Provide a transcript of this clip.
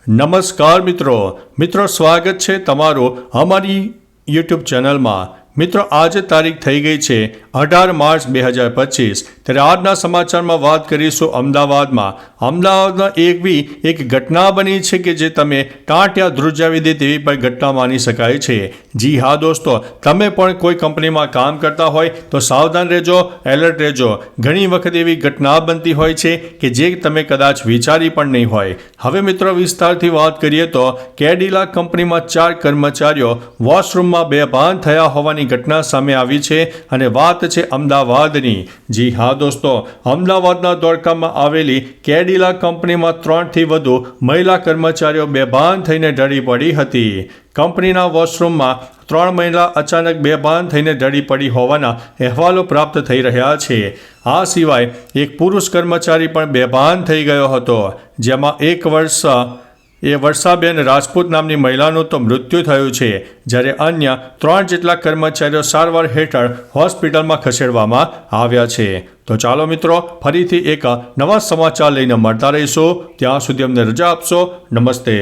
નમસ્કાર મિત્રો સ્વાગત છે તમારું અમારી યુટ્યુબ ચેનલમાં। મિત્રો આજે તારીખ થઈ ગઈ છે 18 માર્ચ 2025। ત્યારે આજના સમાચારમાં વાત કરીશું અમદાવાદમાં એક ઘટના બની છે કે જે તમે ટાંટિયા ધ્રુજાવી દે તેવી પણ ઘટના માની શકાય છે। જી હા દોસ્તો, તમે પણ કોઈ કંપનીમાં કામ કરતા હોય તો સાવધાન રહેજો, એલર્ટ રહેજો। ઘણી વખત એવી ઘટના બનતી હોય છે કે જે તમે કદાચ વિચારી પણ નહીં હોય। હવે મિત્રો વિસ્તારથી વાત કરીએ તો કેડિલા કંપનીમાં 4 કર્મચારીઓ વોશરૂમમાં બેભાન થયા હોવાની ઘટના સામે આવી છે અને વાત છે અમદાવાદની। જી હા દોસ્તો, અમદાવાદના ધોળકામાં આવેલી કેડિલા કંપનીમાં 3 થી વધુ મહિલા કર્મચારીઓ બેભાન થઈને ઢળી પડી હતી। કંપનીના વોશરૂમમાં 3 મહિલા અચાનક બેભાન થઈને ઢળી પડી હોવાના અહેવાલો પ્રાપ્ત થઈ રહ્યા છે। આ સિવાય એક પુરુષ કર્મચારી પણ બેભાન થઈ ગયો હતો, જેમાં વર્ષાબેન રાજપૂત નામની મહિલાનું તો મૃત્યુ થયું છે, જ્યારે અન્ય 3 જેટલા કર્મચારીઓ સારવાર હેઠળ હોસ્પિટલમાં ખસેડવામાં આવ્યા છે। તો ચાલો મિત્રો, ફરીથી એક નવા સમાચાર લઈને મળતા રહીશું। ત્યાં સુધી અમને રજા આપશો। નમસ્તે।